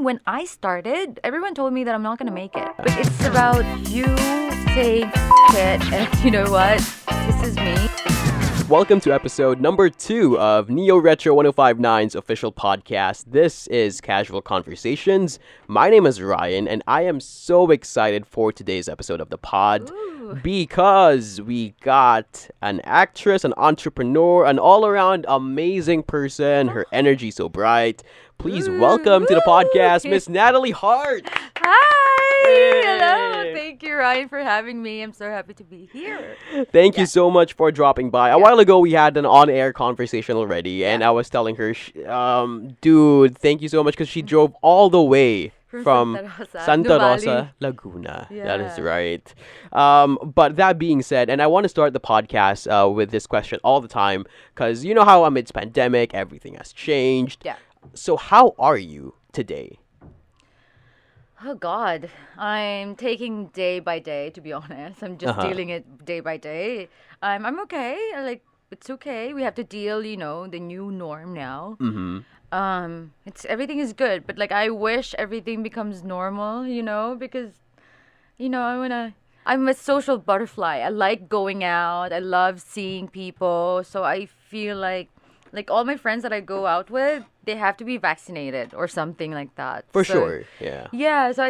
When I started, everyone told me that I'm not gonna make it. But it's about you saying it, and you know what? This is me. Welcome to episode number 2 of Neo Retro 105.9's official podcast. This is Casual Conversations. My name is Ryan, and I am so excited for today's episode of the pod because we got an actress, an entrepreneur, an all-around amazing person. Her energy so bright. Please welcome to the podcast, Miss Nathalie Hart. Hi! Hey. Hello! Thank you, Ryan, for having me. I'm so happy to be here. Thank you so much for dropping by. A while ago, we had an on-air conversation already, and I was telling her, dude, thank you so much because she drove all the way from Santa Nuvali. Rosa, Laguna. That is right. But that being said, and I want to start the podcast with this question all the time because you know how amidst pandemic, everything has changed. Yeah. So how are you today? Oh God, I'm taking day by day. To be honest, I'm just dealing it day by day. I'm okay. It's okay. We have to deal, the new norm now. It's everything is good, but I wish everything becomes normal. Because I'm a social butterfly. I like going out. I love seeing people. So I feel like all my friends that I go out with, they have to be vaccinated or something like that. For So, sure, yeah. Yeah, so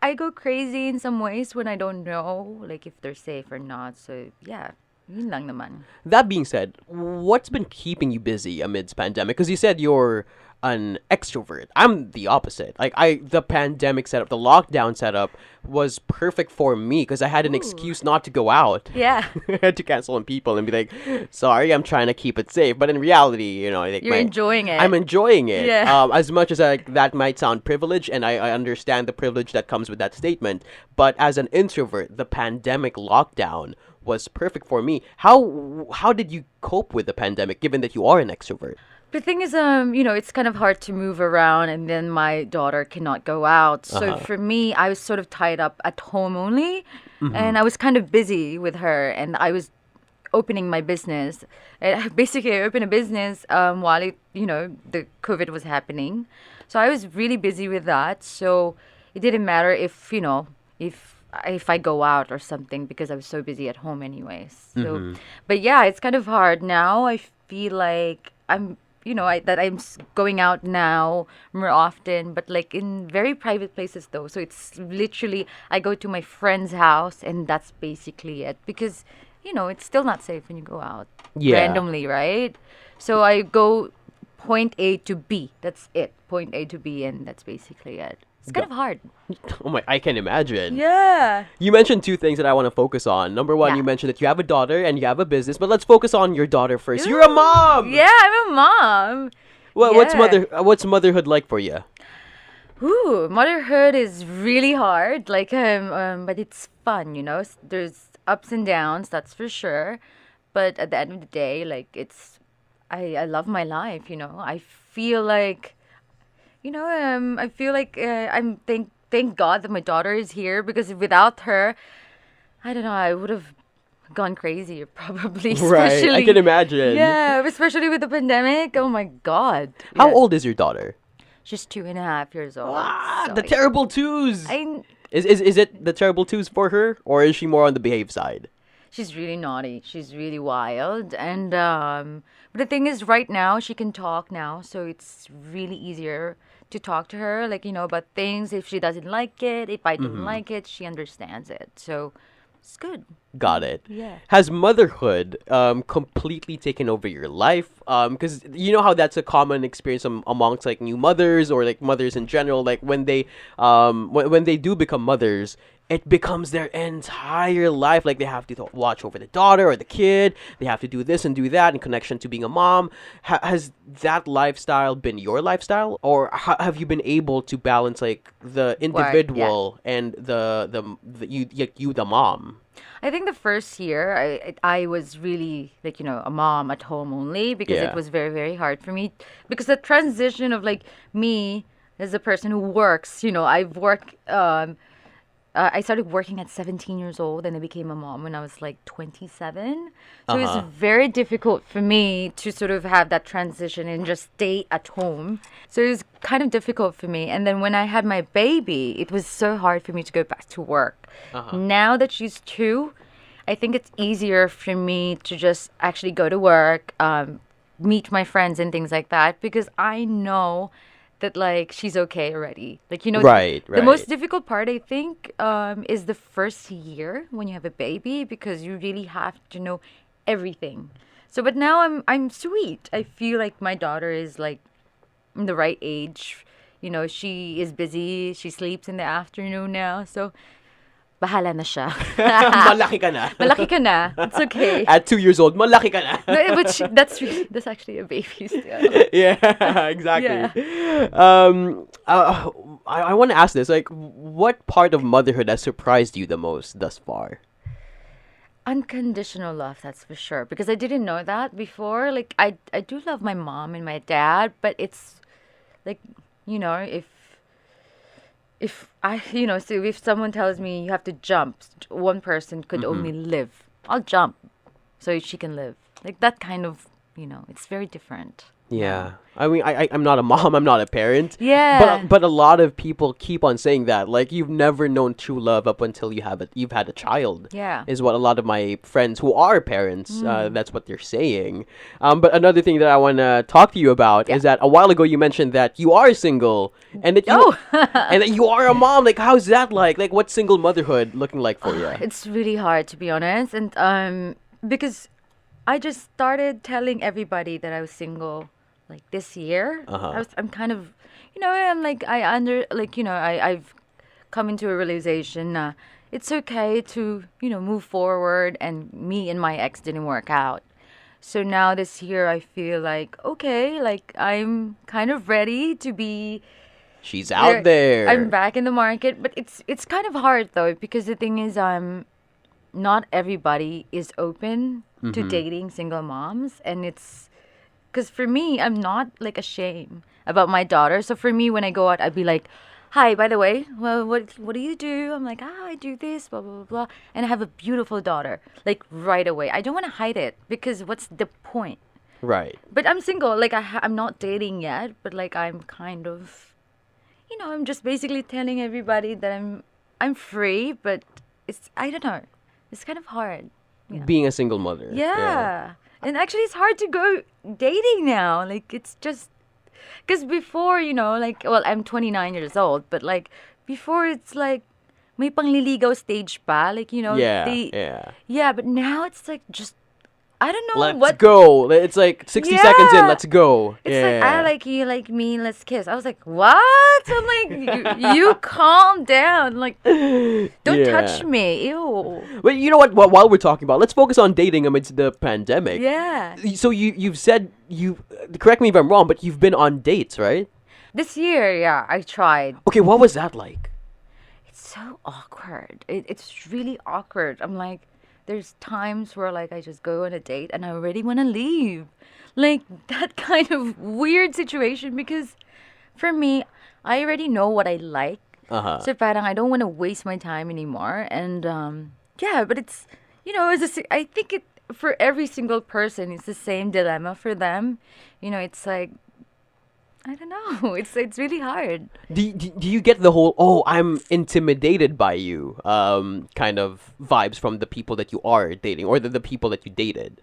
I go crazy in some ways when I don't know if they're safe or not. So yeah, yun lang naman. That being said, what's been keeping you busy amidst pandemic? Because you said you're an extrovert. I'm the opposite. The pandemic setup, the lockdown setup was perfect for me because I had an excuse not to go out. Yeah. I had to cancel on people and be like, sorry, I'm trying to keep it safe. But in reality, You're enjoying it. I'm enjoying it. Yeah. As much as that might sound privileged, and I understand the privilege that comes with that statement. But as an introvert, the pandemic lockdown was perfect for me. How did you cope with the pandemic, given that you are an extrovert? The thing is, it's kind of hard to move around, and then my daughter cannot go out. So for me, I was sort of tied up at home only, and I was kind of busy with her, and I was opening my business. Basically, I opened a business while the COVID was happening. So I was really busy with that. So it didn't matter if I go out or something because I was so busy at home anyways. So, but yeah, it's kind of hard now. I feel like I'm going out now more often, but in very private places though. So it's literally, I go to my friend's house and that's basically it because, it's still not safe when you go out randomly, right? So I go point A to B. That's it. Point A to B, and that's basically it. It's kind of hard. Oh my, I can imagine. Yeah. You mentioned 2 things that I want to focus on. Number 1, you mentioned that you have a daughter and you have a business, but let's focus on your daughter first. You're a mom. Yeah, I'm a mom. Well, Yeah. what's motherhood like for you? Ooh, motherhood is really hard. But it's fun. There's ups and downs, that's for sure. But at the end of the day, I love my life. I feel like, I'm thank God that my daughter is here because without her, I don't know, I would have gone crazy probably. Right, I Especially, can imagine. yeah, especially with the pandemic. Oh my God. How Yeah. old is your daughter? She's 2.5 years old. So The terrible twos. I Is it the terrible twos for her, or is she more on the behave side? She's really naughty. She's really wild. And but the thing is, right now she can talk now, so it's really easier to talk to her, about things. If she doesn't like it, if I don't like it, she understands it. So it's good. Got it. Yeah. Has motherhood completely taken over your life? Because you know how that's a common experience amongst new mothers or mothers in general. When they when they do become mothers, it becomes their entire life. They have to watch over the daughter or the kid. They have to do this and do that in connection to being a mom. Has that lifestyle been your lifestyle, or have you been able to balance the individual and the mom? I think the first year I was really a mom at home only because Yeah. it was very, very hard for me because the transition of me as a person who works, I've worked I started working at 17 years old and I became a mom when I was like 27. So it was Uh-huh. very difficult for me to sort of have that transition and just stay at home. So it was kind of difficult for me. And then when I had my baby, it was so hard for me to go back to work. Uh-huh. Now that she's 2, I think it's easier for me to just actually go to work, meet my friends and things like that because I know that like she's okay already. Like Right, the most right. difficult part I think is the first year when you have a baby because you really have to know everything. So but now I'm sweet. I feel like my daughter is like in the right age. She is busy. She sleeps in the afternoon now. So bahala na siya. Malaki ka na. Malaki ka na. It's okay. At 2 years old, malaki ka na. No, but that's actually a baby still. Yeah, exactly. Yeah. I want to ask this. Like, what part of motherhood has surprised you the most thus far? Unconditional love, that's for sure. Because I didn't know that before. Like I do love my mom and my dad, but it's like, if I, so if someone tells me you have to jump, one person could only live. I'll jump so she can live. Like that kind of, it's very different. Yeah. I mean, I'm not a mom, I'm not a parent. Yeah. But a lot of people keep on saying that. Like, you've never known true love up until you've had a child. Yeah. Is what a lot of my friends who are parents, that's what they're saying. But another thing that I want to talk to you about is that a while ago you mentioned that you are single and that you and that you are a mom. Like, how's that like? Like, what's single motherhood looking like for you? It's really hard to be honest, and because I just started telling everybody that I was single like this year. I'm kind of, I'm like I've come into a realization. It's okay to move forward, and me and my ex didn't work out. So now this year I feel like okay, like I'm kind of ready to be She's out I'm there. back in the market, but it's kind of hard though because the thing is not everybody is open to dating single moms, and it's because for me I'm not like ashamed about my daughter. So for me when I go out I'd be like, hi, by the way, well, what do you do? I'm like, I do this, blah blah blah blah, and I have a beautiful daughter like right away. I don't want to hide it because what's the point? Right. But I'm single, like I'm not dating yet, but like I'm kind of, I'm just basically telling everybody that I'm free, but I don't know. It's kind of hard. Yeah. Being a single mother. Yeah. And actually it's hard to go dating now. Like it's just cuz before, like well, I'm 29 years old, but like before it's like may pangliligaw stage pa, like Yeah. they Yeah. yeah, but now it's like just I don't know Let's what. go. It's like 60 seconds in. Yeah. Let's go. It's like I like you, like me, let's kiss. I was like, what? I'm like, you calm down. Like, don't touch me. Ew. But you know what? While we're talking about, let's focus on dating amidst the pandemic. Yeah. So you've said correct me if I'm wrong, but you've been on dates, right? This year, yeah, I tried. Okay, what was that like? It's so awkward. It's really awkward. I'm like, there's times where like I just go on a date and I already want to leave. Like that kind of weird situation because for me, I already know what I like. So parang I don't want to waste my time anymore. And yeah, but it's I think it for every single person it's the same dilemma for them. It's like I don't know. It's really hard. Do you get the whole I'm intimidated by you kind of vibes from the people that you are dating or the people that you dated?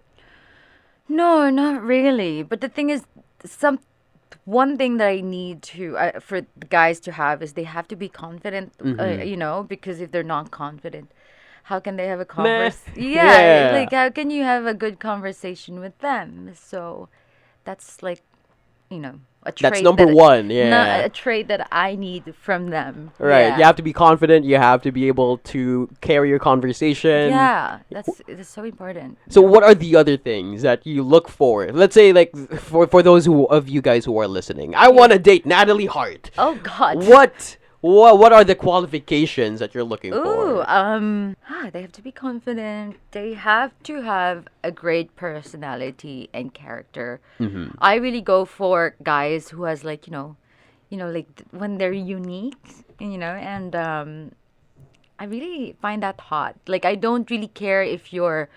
No, not really. But the thing is, one thing that I need to for the guys to have is they have to be confident. Because if they're not confident, how can they have a converse? Yeah, Yeah. like how can you have a good conversation with them? So that's like, a trait That's number one. Yeah. a trait that I need from them. Right. Yeah. You have to be confident. You have to be able to carry your conversation. Yeah, that's so important. So what are the other things that you look for? Let's say like for those of you guys who are listening. I want to date Nathalie Hart. Oh God. What are the qualifications that you're looking Ooh, for? they have to be confident. They have to have a great personality and character. I really go for guys who has like, like when they're unique, and I really find that hot. Like, I don't really care if you're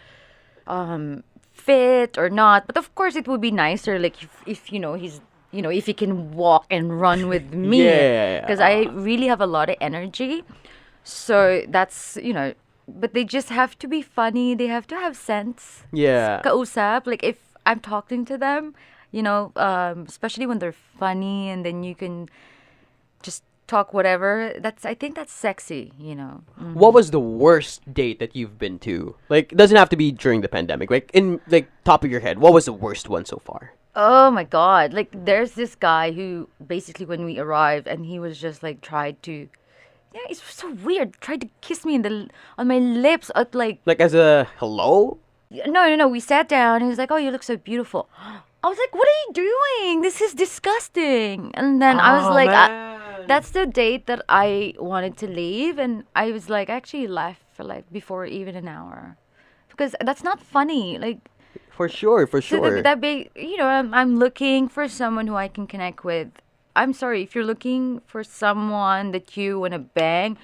fit or not, but of course it would be nicer like if he's if he can walk and run with me, Yeah. because I really have a lot of energy. So that's but they just have to be funny. They have to have sense. Yeah. Kausap, like if I'm talking to them, especially when they're funny, and then you can just talk whatever. I think that's sexy. What was the worst date that you've been to? Like, it doesn't have to be during the pandemic. Like, in like top of your head, what was the worst one so far? Oh my God. Like there's this guy who basically when we arrived and he was just like tried to yeah, it's so weird. Tried to kiss me on my lips at like Like, as a hello? no. We sat down and he was like, "Oh, you look so beautiful." I was like, "What are you doing? This is disgusting." And then I was Oh, like, man. that's the date that I wanted to leave, and I was like, I actually left for like before even an hour. Because that's not funny. Like For sure, for so sure. that big, I'm looking for someone who I can connect with. I'm sorry if you're looking for someone that you want to bang.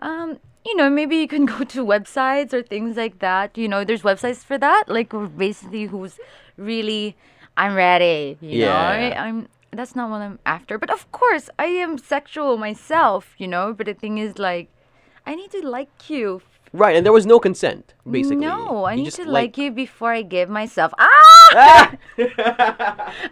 Maybe you can go to websites or things like that. There's websites for that. Like basically, who's really, I'm ready. Yeah. I'm. That's not what I'm after. But of course, I am sexual myself. But the thing is, like, I need to like you. Right, and there was no consent, basically. No, I You need just to like you before I give myself. Ah! Ah!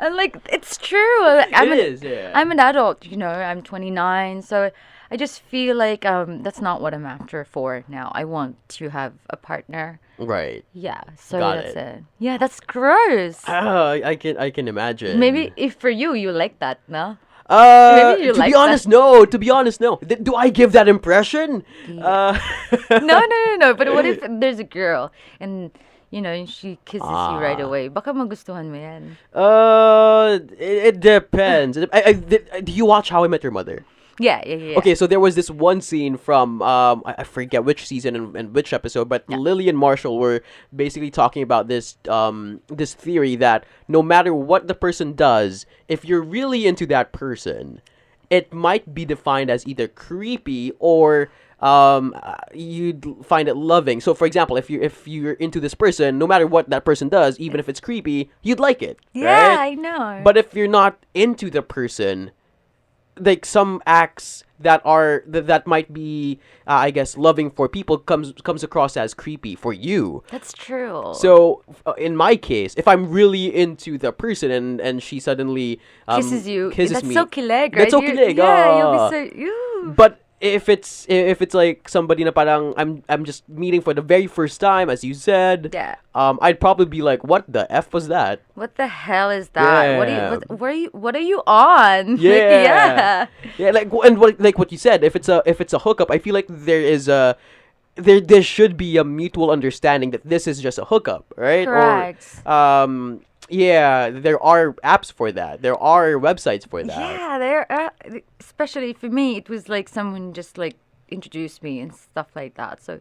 And like it's true. I'm It is, yeah. I'm an adult. I'm 29, so I just feel like that's not what I'm after for now. I want to have a partner. Right. Yeah, so Got that's it. it. Yeah, that's gross. I can imagine. Maybe if for you like that, no? Uh, Maybe you to like be honest, no. To be honest, no. Do I give that impression? Uh, No. But what if there's a girl and she kisses you right away? Baka magustuhan mo yan. it depends. Do you watch How I Met Your Mother? Yeah. Okay, so there was this one scene from I forget which season and which episode, but Lily and Marshall were basically talking about this theory that no matter what the person does, if you're really into that person, it might be defined as either creepy or you'd find it loving. So for example, if you're into this person, no matter what that person does, even if it's creepy, you'd like it, Yeah, right? I know. But if you're not into the person, like some acts that might be I guess loving for people comes across as creepy for you. That's true. So in my case, if I'm really into the person and she suddenly Kisses you. kisses That's me, so kilig, right? that's so kilig. Yeah, you'll Ah. be so. Ew. But if it's like somebody na parang I'm just meeting for the very first time, as you said, Yeah. I'd probably be like, what the F was that? What the hell is that? Yeah. What are you on? Yeah. Like, yeah. Yeah, like what you said, if it's a hookup, I feel like there should be a mutual understanding that this is just a hookup, right? Correct. Or yeah, there are apps for that. There are websites for that. Yeah, there. Especially for me, it was like someone just like introduced me and stuff like that. So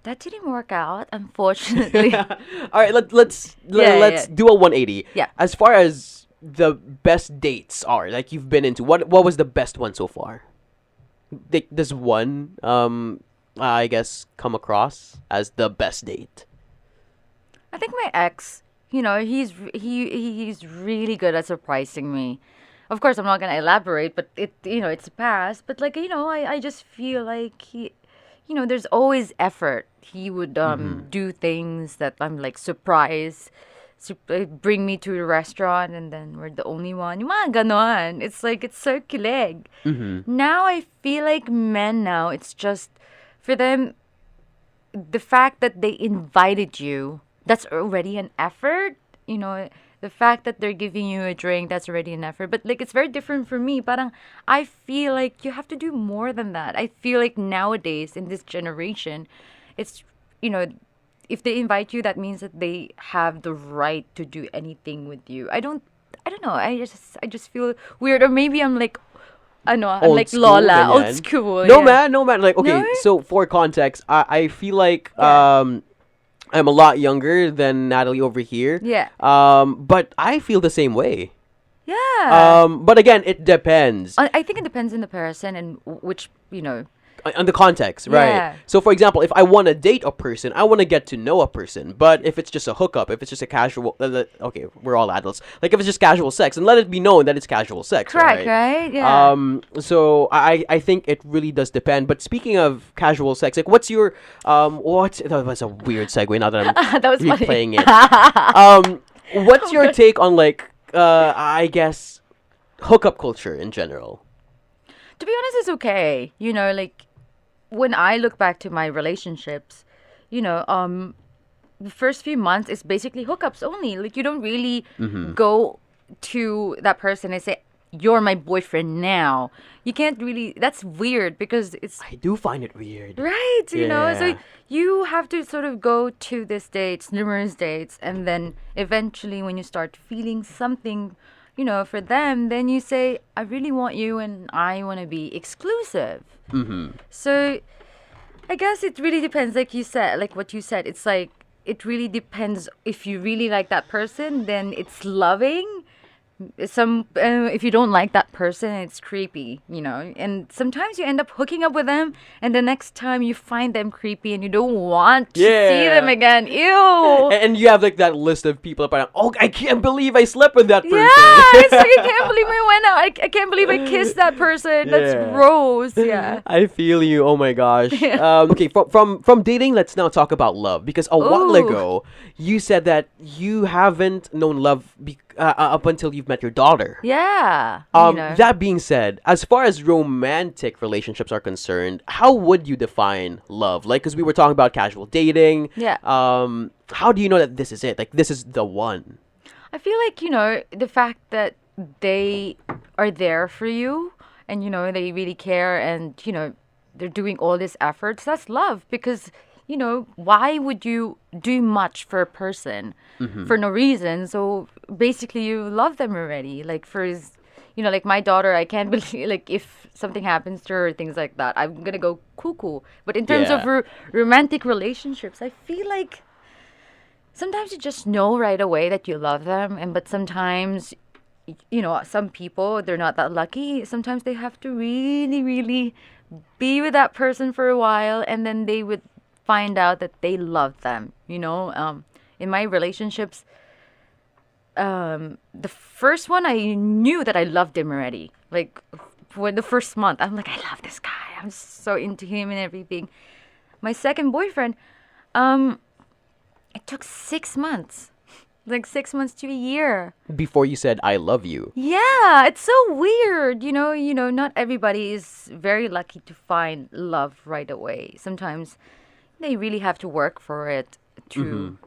that didn't work out, unfortunately. All right, let's Yeah. do a 180. Yeah. As far as the best dates are, like you've been into, what was the best one so far? Does one I guess come across as the best date? I think my ex, he's really good at surprising me. Of course, I'm not gonna elaborate, but it's a past. But like, I just feel like there's always effort. He would do things that I'm like surprised. Bring me to a restaurant and then we're the only one. Yung mga ganon. It's like, it's so kilig. Now I feel like men now, it's just, for them, the fact that they invited you, that's already an effort. The fact that they're giving you a drink, that's already an effort. But like, it's very different for me. Parang, I feel like you have to do more than that. I feel like nowadays in this generation, it's, if they invite you, that means that they have the right to do anything with you. I don't know. I just feel weird, or maybe I'm like, I'm Old like school, Lola, ganyan. old school. No yeah. man. Like, okay, No? so for context, I feel like Yeah. I'm a lot younger than Natalie over here. Yeah. But I feel the same way. Yeah. But again, it depends. I think it depends on the person and which, on the context, right? Yeah. So, for example, if I want to date a person, I want to get to know a person. But if it's just a hookup, if it's just a casual, okay, we're all adults. Like if it's just casual sex, and let it be known that it's casual sex, Correct, right? Yeah. So I think it really does depend. But speaking of casual sex, like what's your that was a weird segue. Now that I'm That was funny. replaying it. What's your take on like I guess hookup culture in general? To be honest, it's okay. Like when I look back to my relationships, the first few months is basically hookups only. Like you don't really go to that person and say, "You're my boyfriend now." You can't really. That's weird because it's I do find it weird. right. So Yeah. you have to sort of go to these dates, numerous dates, and then eventually, when you start feeling something, for them, then you say, "I really want you, and I want to be exclusive." So I guess it really depends, like you said, like what you said. It's like it really depends. If you really like that person, then it's loving. If you don't like that person, it's creepy, and sometimes you end up hooking up with them, and the next time you find them creepy and you don't want to see them Yeah. again. Ew. And you have like that list of people up and oh, I can't believe I slept with that person. Yeah, it's like I can't believe I went out. I can't believe I kissed that person. That's Yeah. gross. Yeah. I feel you. Oh my gosh. Okay, from dating, let's now talk about love because a while Ooh. ago you said that you haven't known love up until you've met your daughter. Yeah. That being said, as far as romantic relationships are concerned, how would you define love? Like, because we were talking about casual dating. Yeah. How do you know that this is it? Like, this is the one. I feel like, the fact that they are there for you and, they really care and, they're doing all these efforts, that's love because, why would you do much for a person for no reason? So basically you love them already. Like like my daughter, I can't believe, like if something happens to her, things like that, I'm going to go cuckoo. But in terms of Yeah. romantic relationships, I feel like sometimes you just know right away that you love them, but sometimes, some people they're not that lucky. Sometimes they have to really, really be with that person for a while, and then they would find out that they love them. In my relationships, the first one I knew that I loved him already. Like for the first month, I'm like, I love this guy. I'm so into him and everything. My second boyfriend, it took 6 months, like 6 months to a year. Before you said I love you. Yeah, it's so weird. Not everybody is very lucky to find love right away. Sometimes they really have to work for it to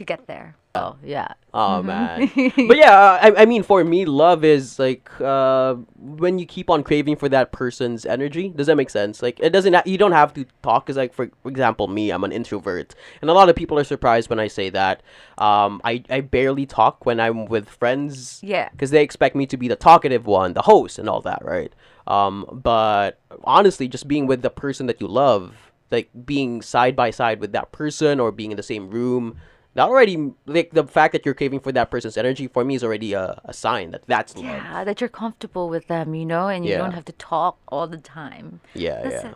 get there. Oh, yeah. Oh man. But yeah, I mean for me love is like when you keep on craving for that person's energy. Does that make sense? Like it doesn't you don't have to talk cuz like for example me, I'm an introvert. And a lot of people are surprised when I say that. I barely talk when I'm with friends Yeah. cuz they expect me to be the talkative one, the host and all that, right? But honestly just being with the person that you love, like being side by side with that person or being in the same room, that already like the fact that you're craving for that person's energy for me is already a sign that that's love. Yeah, that you're comfortable with them, and you Yeah. don't have to talk all the time. Yeah, That's yeah.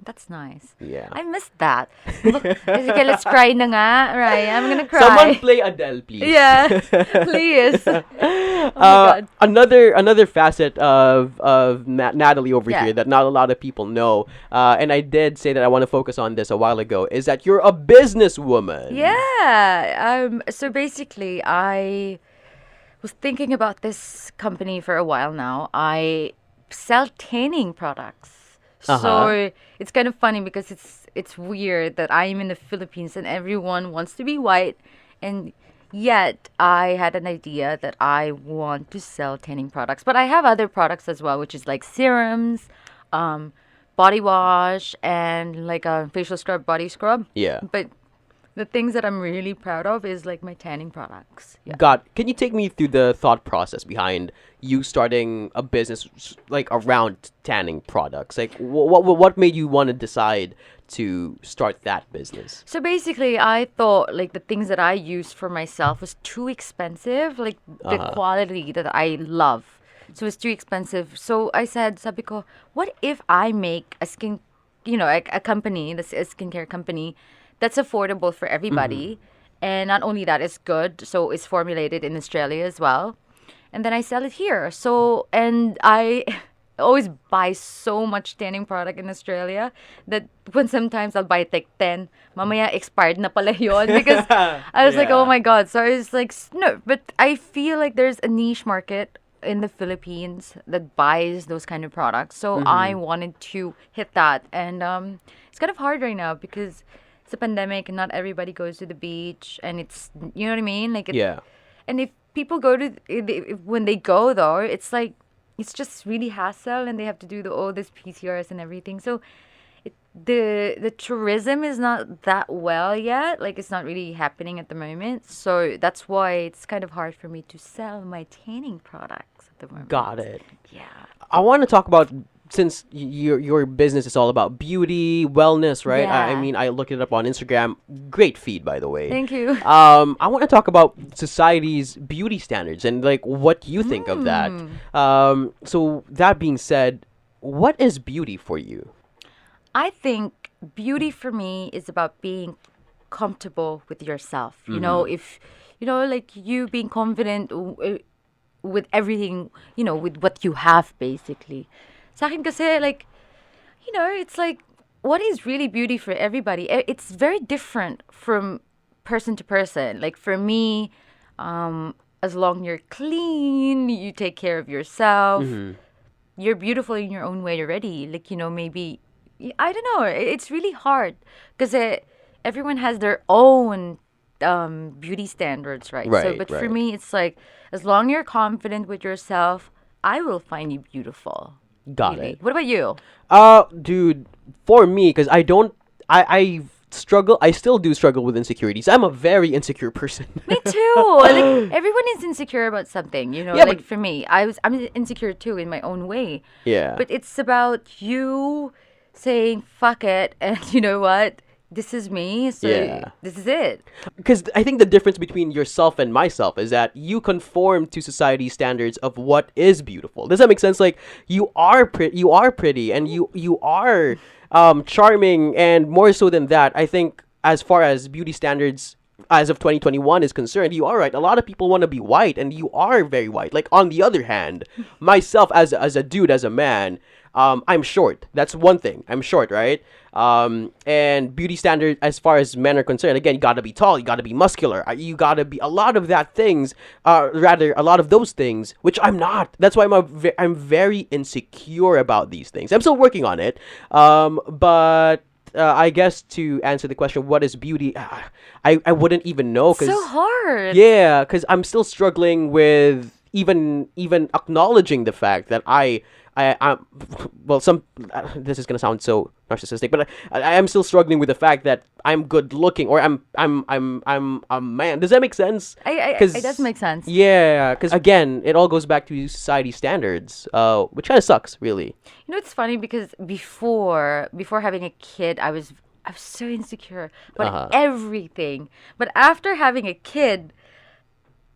that's nice. Yeah. I missed that. Look, okay, let's cry na nga, Raya. I'm gonna cry. Someone play Adele, please. Yeah, please. Oh my God. Another facet of Natalie over Yeah. here that not a lot of people know, and I did say that I want to focus on this a while ago, is that you're a businesswoman. Yeah. So basically, I was thinking about this company for a while now. I sell tanning products. So it's kind of funny because it's weird that I'm in the Philippines and everyone wants to be white, and yet I had an idea that I want to sell tanning products. But I have other products as well, which is like serums, body wash, and like a facial scrub, body scrub. Yeah. But the things that I'm really proud of is like my tanning products. Yeah. Can you take me through the thought process behind you starting a business like around tanning products? Like what made you want to decide to start that business? So basically, I thought like the things that I used for myself was too expensive, like the quality that I love. So it's too expensive. So I said, sabi ko, what if I make a a company, this is a skincare company that's affordable for everybody. And not only that, it's good. So it's formulated in Australia as well. And then I sell it here. So, and I always buy so much tanning product in Australia that when sometimes I'll buy it like 10, mamaya expired na pala yun because I was like, oh Yeah. my God. So I was like, no, but I feel like there's a niche market in the Philippines that buys those kind of products. So I wanted to hit that. And it's kind of hard right now because it's a pandemic and not everybody goes to the beach. And it's, you know what I mean? Like, Yeah. and if people go to, when they go though, it's like, it's just really hassle and they have to do all this PCRs and everything. So the tourism is not that well yet. Like it's not really happening at the moment. So that's why it's kind of hard for me to sell my tanning products at the moment. Got it. Yeah. I want to talk about, since your business is all about beauty, wellness, right? I Yeah. mean, I looked it up on Instagram. Great feed, by the way. Thank you. I want to talk about society's beauty standards and like what you think of that. So that being said, what is beauty for you? I think beauty for me is about being comfortable with yourself. You know, if like you being confident with everything, with what you have basically. Sa akin kasi like, it's like what is really beauty for everybody? It's very different from person to person. Like for me, as long you're clean, you take care of yourself, you're beautiful in your own way already. Like, maybe, I don't know. It's really hard because everyone has their own beauty standards, right? So, Right, but for right. me, it's like, as long you're confident with yourself, I will find you beautiful. Got Really. it. What about you? Dude, for me, because I struggle, I still do struggle with insecurities. I'm a very insecure person. Me too. Like everyone is insecure about something, Yeah, like but- for me, I'm insecure too in my own way. Yeah. But it's about you saying fuck it and you know what? This is me, so Yeah. this is it. Because I think the difference between yourself and myself is that you conform to society's standards of what is beautiful. Does that make sense? Like you are pretty, and you are charming, and more so than that, I think as far as beauty standards as of 2021 is concerned, you are right. A lot of people want to be white, and you are very white. Like on the other hand, myself as a dude, as a man, I'm short. That's one thing. I'm short, right? And beauty standard as far as men are concerned, again, you gotta be tall, you gotta be muscular, you gotta be a lot of that things, rather a lot of those things, which I'm not. That's why I'm very insecure about these things. I'm still working on it. But I guess to answer the question, what is beauty? I wouldn't even know because So hard. yeah, because I'm still struggling with even acknowledging the fact that I'm well, this is gonna sound so narcissistic, but I am still struggling with the fact that I'm good looking, or I'm a man. Does that make sense? It does make sense. Yeah, because again, it all goes back to society standards, which kind of sucks, really. It's funny because before having a kid, I was so insecure about everything. But after having a kid,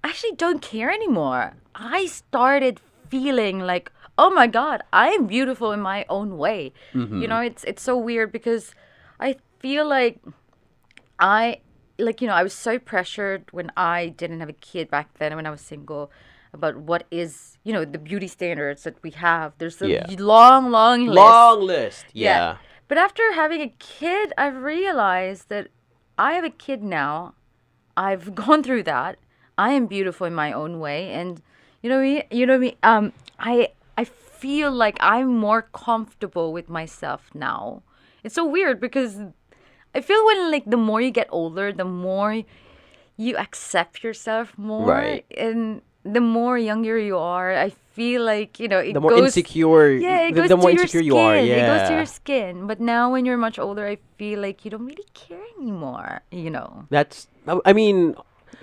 I actually don't care anymore. I started feeling like, oh my God, I am beautiful in my own way. It's so weird because I feel like I was so pressured when I didn't have a kid back then, when I was single, about what is, the beauty standards that we have. There's a Yeah. long, long list. Long list. Yeah. But after having a kid, I've realized that I have a kid now. I've gone through that. I am beautiful in my own way, and me. I feel like I'm more comfortable with myself now. It's so weird because I feel when like the more you get older, the more you accept yourself more, Right. and the more younger you are, I feel like it The more goes. insecure, Yeah, it goes the more to your insecure skin. you are. It goes to Yeah. your skin. But now, when you're much older, I feel like you don't really care anymore. I mean,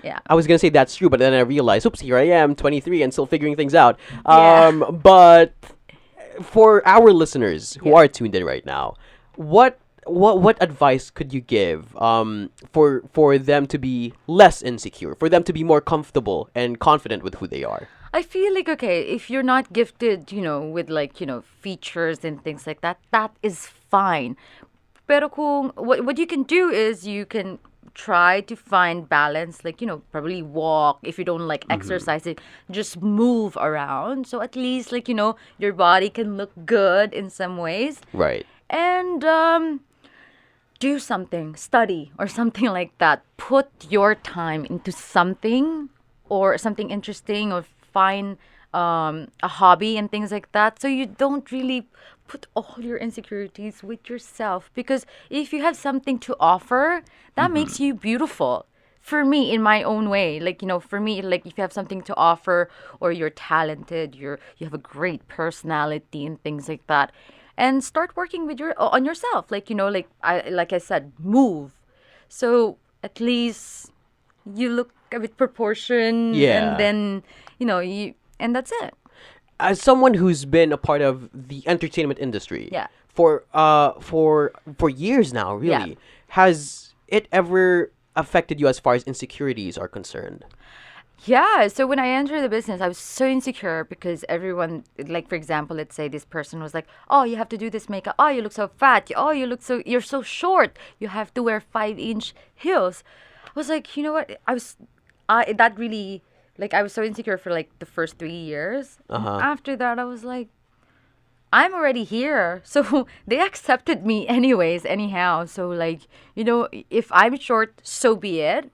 Yeah. I was gonna say that's true, but then I realized, oops, here I am, 23, and still figuring things out. Yeah. But for our listeners who Yeah. are tuned in right now, what advice could you give for them to be less insecure, for them to be more comfortable and confident with who they are? I feel like, okay, if you're not gifted, with like, features and things like that, that is fine. Pero kung, what you can do is you can try to find balance, like, probably walk. If you don't like exercising, just move around. So at least, like, your body can look good in some ways. Right. And do something, study or something like that. Put your time into something or something interesting, or find a hobby and things like that. So you don't really put all your insecurities with yourself, because if you have something to offer, that makes you beautiful. For me, in my own way, like, for me, like, if you have something to offer, or you're talented, you have a great personality and things like that, and start working with on yourself, like, like I said, move. So at least you look with proportion, Yeah. and then and that's it. As someone who's been a part of the entertainment industry, Yeah. for years now, really, Yeah. has it ever affected you as far as insecurities are concerned? Yeah, so when I entered the business, I was so insecure because everyone, like, for example, let's say this person was like, "Oh, you have to do this makeup. Oh, you look so fat. Oh, you're so short. You have to wear 5-inch heels." I was like, you know what? That really, like, I was so insecure for like the first 3 years. And after that, I was like, I'm already here. So they accepted me anyways, anyhow. So, like, if I'm short, so be it.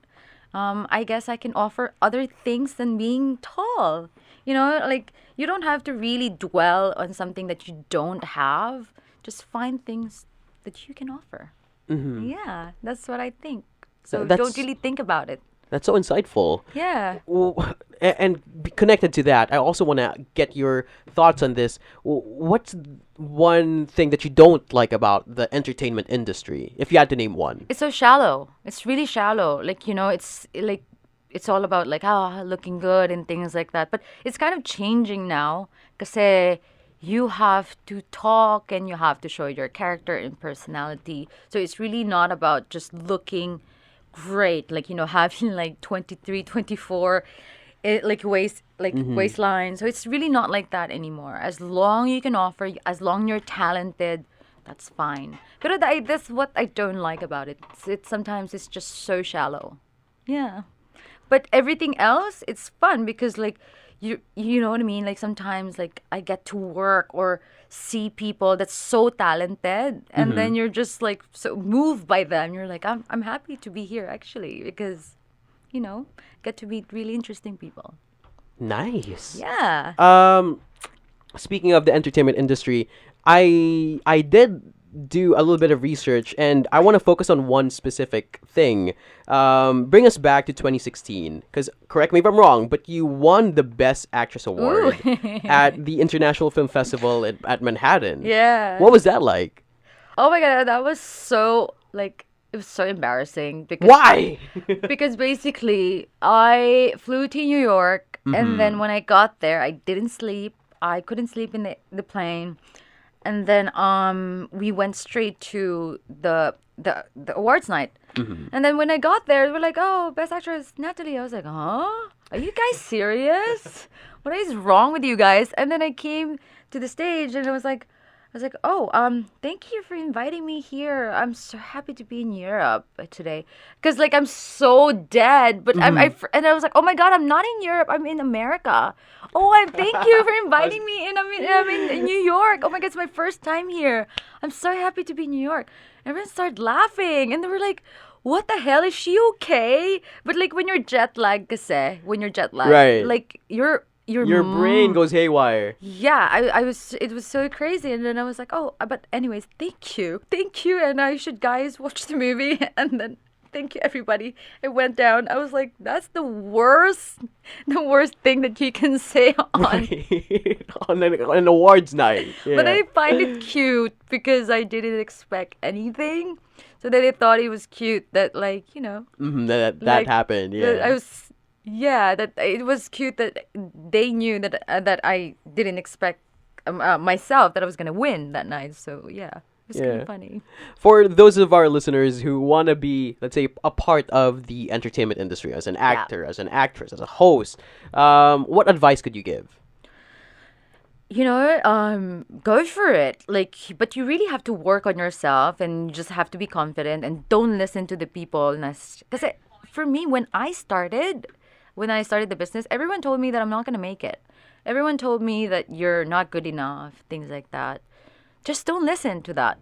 I guess I can offer other things than being tall. Like, you don't have to really dwell on something that you don't have. Just find things that you can offer. Yeah, that's what I think. So don't really think about it. That's so insightful. Yeah. Connected to that, I also want to get your thoughts on this. What's one thing that you don't like about the entertainment industry, if you had to name one? It's so shallow. It's really shallow. Like, it's like, it's all about like, looking good and things like that. But it's kind of changing now, kasi you have to talk and you have to show your character and personality. So it's really not about just looking great, like, having like 23, 24, like waistline. So it's really not like that anymore. As long you can offer, as long you're talented, that's fine. But that's what I don't like about it. Sometimes it's just so shallow. Yeah. But everything else, it's fun because, like, you know what I mean? Like, sometimes, like, I get to work or see people that's so talented, and then you're just like so moved by them. You're like, I'm happy to be here, actually, because get to meet really interesting people. Nice. Yeah. Speaking of the entertainment industry, I did do a little bit of research, and I want to focus on one specific thing. Bring us back to 2016, because correct me if I'm wrong, but you won the Best Actress Award at the International Film Festival at Manhattan. Yeah. What was that like? Oh my God, that was so, like, it was so embarrassing because Why? because basically I flew to New York, and then when I got there, I didn't sleep. I couldn't sleep in the plane. And then we went straight to the awards night. And then when I got there, they were like, "Oh, Best Actress, Nathalie." I was like, "Huh? Are you guys serious? What is wrong with you guys?" And then I came to the stage, and I was like, "Oh, thank you for inviting me here. I'm so happy to be in Europe today, because, like, I'm so dead." But and I was like, "Oh my God, I'm not in Europe. I'm in America." Oh, thank you for inviting me, and I'm in New York. Oh my God, it's my first time here. I'm so happy to be in New York. Everyone started laughing, and they were like, "What the hell? Is she okay?" But, like, when you're jet lagged, Right. like, your brain goes haywire. Yeah, it was so crazy. And then I was like, "Oh, but anyways, thank you, and I should, guys, watch the movie." And then, thank you, everybody. It went down. I was like, that's the worst thing that you can say on on an awards night. Yeah. But I find it cute because I didn't expect anything, so that they thought it was cute that, like, that like, happened. Yeah. that it was cute that they knew that I didn't expect myself that I was gonna win that night. So yeah, it was kind of funny. For those of our listeners who want to be, let's say, a part of the entertainment industry as an actor, as an actress, as a host, what advice could you give? go for it. Like, but you really have to work on yourself, and you just have to be confident and don't listen to the people. Because for me, when I started the business, everyone told me that I'm not gonna make it. Everyone told me that you're not good enough, things like that. Just don't listen to that.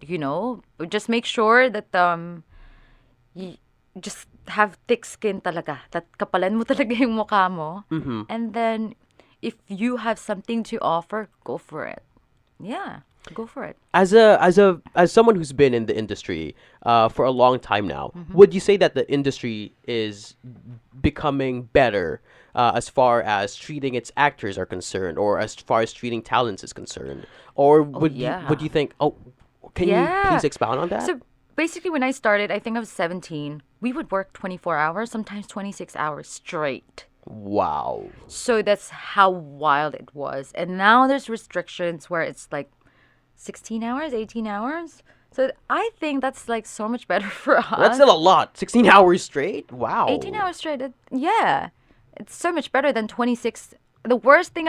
Just make sure that you just have thick skin talaga. That kapalan mo talaga yung mukha mo. And then if you have something to offer, go for it. Yeah, go for it. As someone who's been in the industry for a long time now, would you say that the industry is becoming better as far as treating its actors are concerned, or as far as treating talents is concerned, or would you think? Oh, can you please expound on that? So basically, when I started, I think I was 17. We would work 24 hours, sometimes 26 hours straight. Wow. So that's how wild it was. And now there's restrictions where it's like 16 hours, 18 hours. So I think that's like so much better for us. That's still a lot. 16 hours straight? Wow. 18 hours straight. Yeah. It's so much better than 26. The worst thing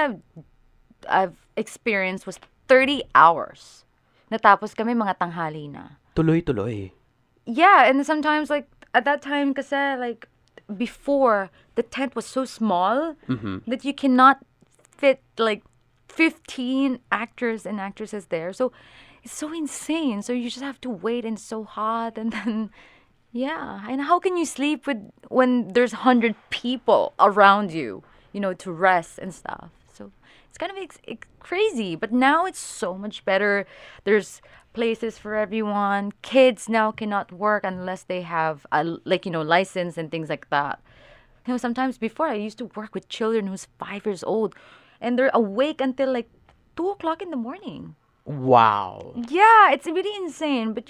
I've experienced was 30 hours. Natapos kami mga tanghali na. Tuloy-tuloy. Yeah, and sometimes like at that time kasi like before, the tent was so small that you cannot fit like 15 actors and actresses there. So it's so insane. So you just have to wait, and it's so hot, and then yeah. And how can you sleep when there's 100 people around you, to rest and stuff? So it's kind of crazy. But now it's so much better. There's places for everyone. Kids now cannot work unless they have a license and things like that. Sometimes before I used to work with children who's 5 years old, and they're awake until like 2 o'clock in the morning. Wow. Yeah, it's really insane. But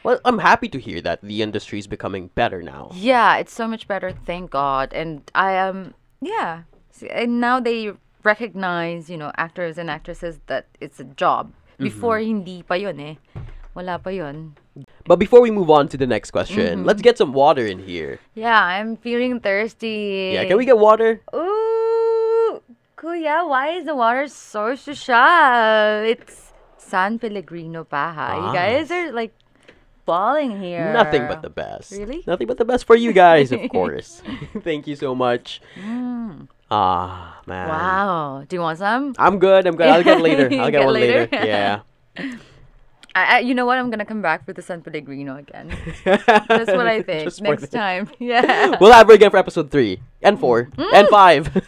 well, I'm happy to hear that the industry is becoming better now. Yeah, it's so much better, thank God. And I yeah. And now they recognize, actors and actresses that it's a job. Before, hindi pa yun eh. Wala pa yun. But before we move on to the next question, let's get some water in here. Yeah, I'm feeling thirsty. Yeah, can we get water? Ooh, Kuya, why is the water so social? It's San Pellegrino Paha. You guys are like balling here. Nothing but the best. Really? Nothing but the best for you guys, of course. Thank you so much. Ah, man. Wow. Do you want some? I'm good. I'll get later. I'll get one later. Yeah. You know what? I'm gonna come back with the San Pellegrino again. That's what I think. Next time. Yeah. We'll have her again for episode 3 and 4 and 5.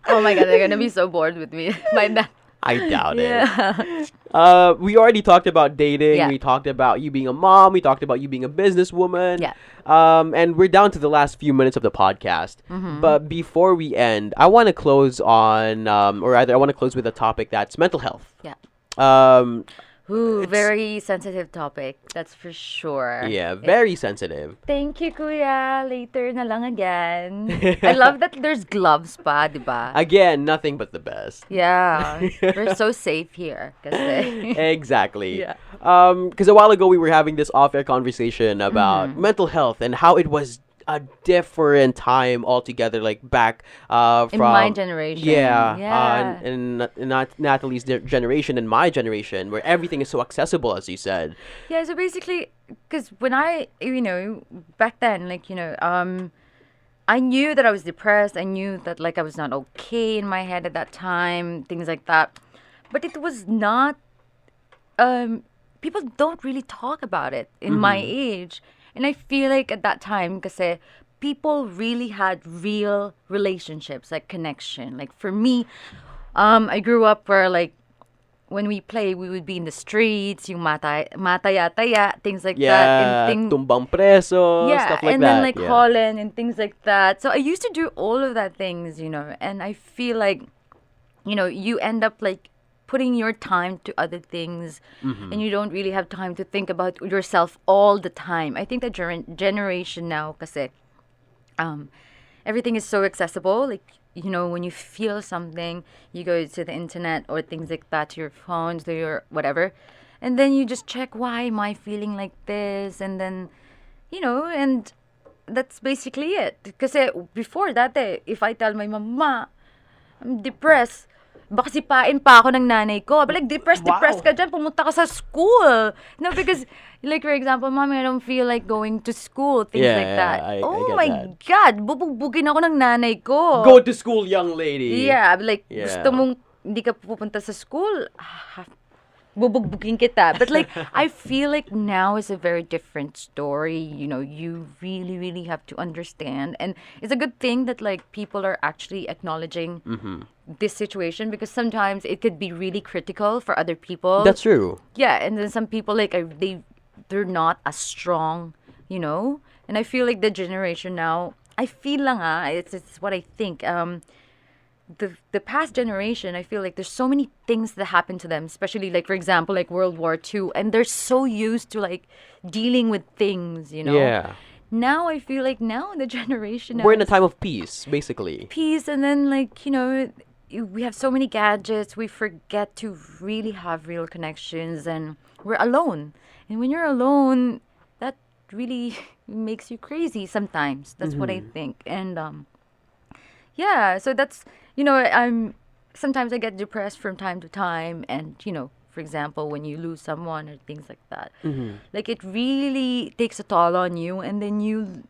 Oh my God, they're gonna be so bored with me by that. I doubt Yeah. it. We already talked about dating. Yeah. We talked about you being a mom. We talked about you being a businesswoman. Yeah. And we're down to the last few minutes of the podcast. But before we end, I want to close on, or rather, I want to close with a topic that's mental health. Yeah. Um, Ooh, very sensitive topic. That's for sure. yeah, very sensitive. Thank you, Kuya. Later na lang again. I love that there's gloves pa, di ba? Again, nothing but the best. Yeah. We're so safe here. Kasi. Exactly. Yeah. Because a while ago we were having this off-air conversation about mental health and how it was a different time altogether, like back from In my generation. Yeah. And not Nathalie's generation and my generation, where everything is so accessible, as you said. Yeah, so basically, because when I, back then, I knew that I was depressed. I knew that, I was not okay in my head at that time, things like that. But it was not, people don't really talk about it in my age. And I feel like at that time, kasi people really had real relationships, like connection. Like for me, I grew up where when we play, we would be in the streets, yung mataya-taya, things like that. And tumbang preso, yeah, stuff like and that. then Holland and things like that. So I used to do all of that things, and I feel like, you end up putting your time to other things, and you don't really have time to think about yourself all the time. I think the generation now, kasi everything is so accessible. When you feel something, you go to the internet or things like that, to your phone, to your whatever, and then you just check, why am I feeling like this? And then, and that's basically it. Because before that, if I tell my mama, I'm depressed, baka sipain pa ako ng nanay ko. But like, depressed ka dyan, pumunta ka sa school. No, because, like, for example, Mommy, I don't feel like going to school, things like that. I Oh get my that. God, bubugbugin ako ng nanay ko. Go to school, young lady. Yeah, like, Yeah. gusto mong hindi ka pupunta sa school, bubugbugin kita. But like, I feel like now is a very different story. You know, you really, really have to understand. And it's a good thing that like people are actually acknowledging this situation, because sometimes it could be really critical for other people. That's true. Yeah, and then some people like they're not as strong, you know. And I feel like the generation now, I feel lang it's what I think. The past generation, I feel like there's so many things that happen to them, especially like for example like World War II, and they're so used to like dealing with things, you know. Yeah. Now I feel like now the generation now We're in a is time of peace, basically. peace, and then like you know we have so many gadgets, we forget to really have real connections, and we're alone. And when you're alone, that really makes you crazy sometimes. That's what I think. And yeah, so that's, you know, I'm sometimes I get depressed from time to time, and you know, for example, when you lose someone or things like that, like it really takes a toll on you, and then you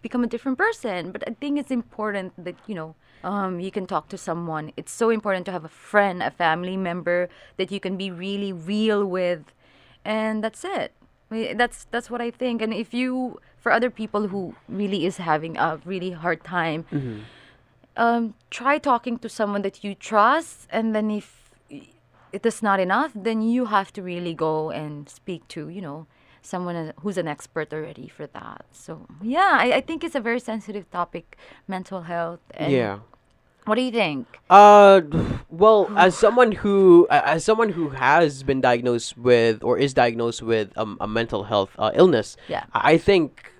become a different person. But I think it's important that you can talk to someone. It's so important to have a friend, a family member that you can be really real with, and that's it. That's what I think. And if you, for other people who really is having a really hard time, try talking to someone that you trust, and then if it is not enough, then you have to really go and speak to someone who's an expert already for that. So yeah, I think it's a very sensitive topic, mental health. And Yeah. what do you think? Well, as someone who has been diagnosed with or is diagnosed with a mental health illness, Yeah. I think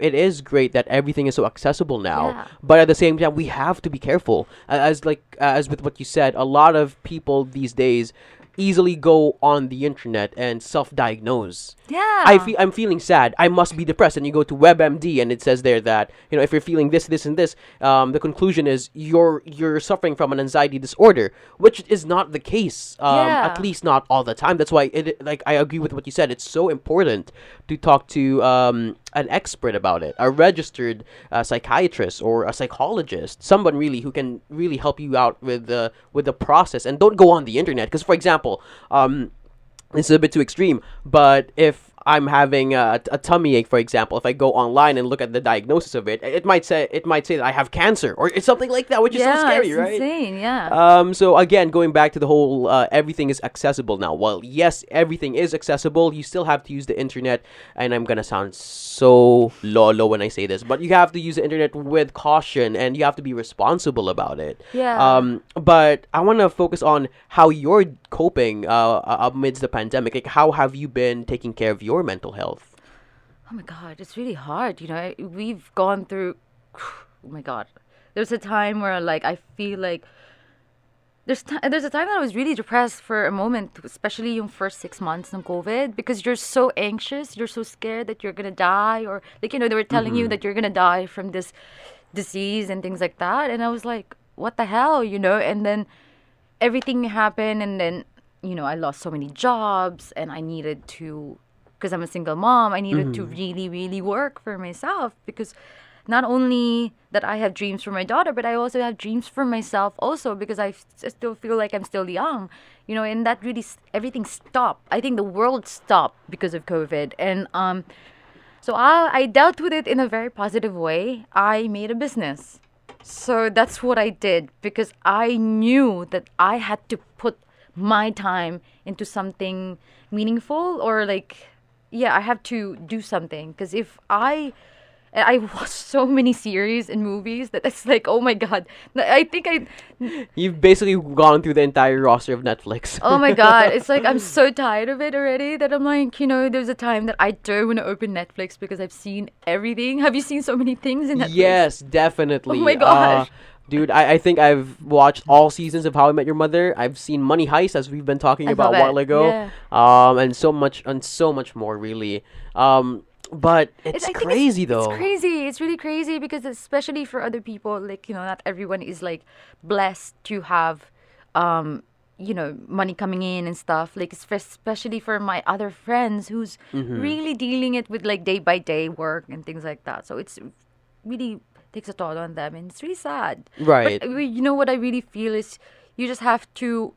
it is great that everything is so accessible now. Yeah. But at the same time, we have to be careful. As with what you said, a lot of people these days easily go on the internet and self-diagnose. Yeah. I'm feeling sad. I must be depressed. And you go to WebMD, and it says there that if you're feeling this, this, and this, the conclusion is you're suffering from an anxiety disorder, which is not the case. Yeah. At least not all the time. That's why I agree with what you said. It's so important to talk to an expert about it, a registered psychiatrist or a psychologist, someone really who can really help you out with the process. And don't go on the internet, because for example, this is a bit too extreme, but if I'm having a tummy ache, for example, if I go online and look at the diagnosis of it, it might say that I have cancer or it's something like that, which is so scary, it's right? insane. Yeah. So again, going back to the whole everything is accessible now. Well, yes, everything is accessible. You still have to use the internet, and I'm gonna sound so lolo when I say this, but you have to use the internet with caution, and you have to be responsible about it. Yeah. But I want to focus on how you're coping amidst the pandemic. Like, how have you been taking care of your mental health? Oh my God, it's really hard. We've gone through. Oh my God, there's a time where like I feel like there's a time that I was really depressed for a moment, especially yung first 6 months ng COVID, because you're so anxious, you're so scared that you're gonna die, or like they were telling you that you're gonna die from this disease and things like that, and I was like, what the hell, And then everything happened, and then I lost so many jobs, and I needed to, because I'm a single mom, I needed to really, really work for myself, because not only that I have dreams for my daughter, but I also have dreams for myself also, because I still feel like I'm still young, and that really, everything stopped. I think the world stopped because of COVID. And so I dealt with it in a very positive way. I made a business. So that's what I did, because I knew that I had to put my time into something meaningful, or like, yeah, I have to do something, because if I watch so many series and movies that it's like, oh my God, I think You've basically gone through the entire roster of Netflix. oh my God, it's like I'm so tired of it already that I'm like, there's a time that I don't want to open Netflix because I've seen everything. Have you seen so many things in Netflix? Yes, definitely. Oh my gosh. Dude, I think I've watched all seasons of How I Met Your Mother. I've seen Money Heist, as we've been talking I about a love while it. ago. Yeah. And so much more, really. But it's I think crazy it's though. crazy. It's really crazy because especially for other people, like, not everyone is like blessed to have, um, money coming in and stuff. Like, especially for my other friends who's really dealing it with like day by day work and things like that. So it's really takes a toll on them, and it's really sad. But Right. what I really feel is you just have to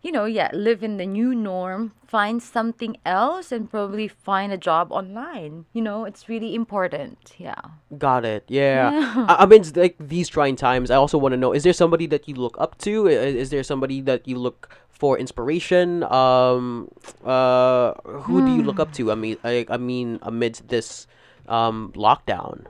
yeah, live in the new norm, find something else, and probably find a job online. It's really important. Yeah. Got it. Yeah. Yeah. I mean, it's like these trying times. I also want to know: is there somebody that you look up to? Is there somebody that you look for inspiration? Who do you look up to? I mean, amidst this lockdown.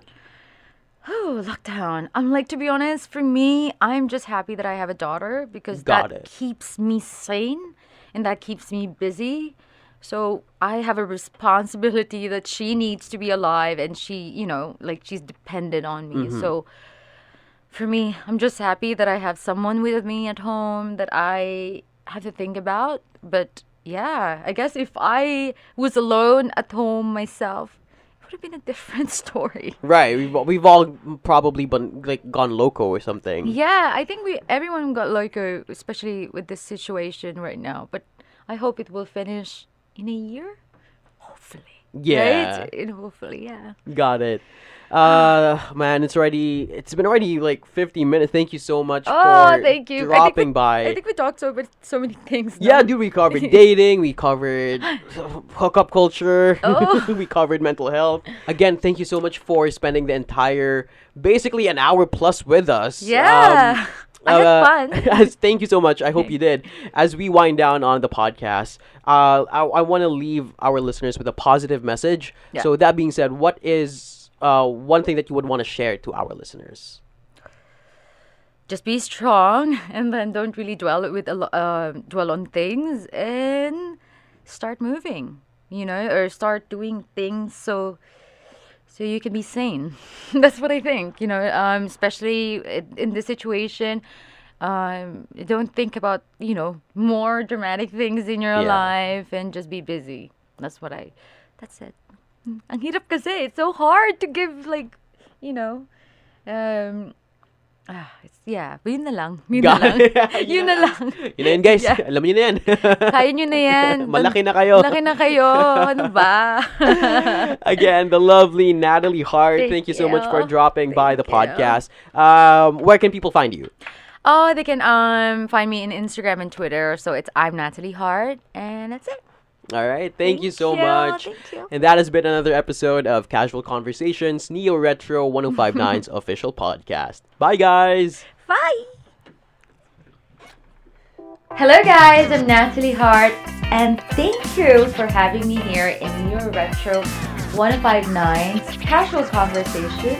Oh, lockdown. I'm like, to be honest, for me, I'm just happy that I have a daughter because Got that it. keeps me sane and that keeps me busy. So I have a responsibility that she needs to be alive and she, like she's dependent on me. So for me, I'm just happy that I have someone with me at home that I have to think about. But yeah, I guess if I was alone at home myself, it would have been a different story. Right. We've all probably been like gone loco or something. Yeah, I think everyone got loco, especially with this situation right now. But I hope it will finish in a year, hopefully. Yeah. Right? Hopefully, yeah. Got it. Man, it's been already like 50 minutes. Thank you so much Oh, for thank you. dropping I by. think we talked so many things. Yeah, No? dude, we covered dating, we covered hookup culture, Oh. we covered mental health. Again, thank you so much for spending the entire, basically an hour plus with us. Yeah. I had fun. Thank you so much. I hope you did. As we wind down on the podcast, I want to leave our listeners with a positive message. Yeah. So that being said, what is one thing that you would want to share to our listeners? Just be strong, and then don't really dwell on things, and start moving. Or start doing things so you can be sane. That's what I think. Especially in this situation. Don't think about more dramatic things in your Yeah. life, and just be busy. That's it. Ang hirap kasi. It's so hard to give like, you know, um, yeah, yun na lang. Yun na lang. Yun na lang. Yun na yun, guys. Yeah. Alam niyo na yan. Kaya nyo na yan. Malaki na kayo. Malaki na kayo. Ano ba? Again, the lovely Nathalie Hart. Thank you so much for dropping by the podcast. Where can people find you? Oh, they can find me in Instagram and Twitter. So it's I'm Nathalie Hart, and that's it. All right. Thank you so much. Thank you. And that has been another episode of Casual Conversations, Neo Retro 105.9's official podcast. Bye, guys. Bye. Hello, guys. I'm Nathalie Hart, and thank you for having me here in Neo Retro 105.9's Casual Conversation.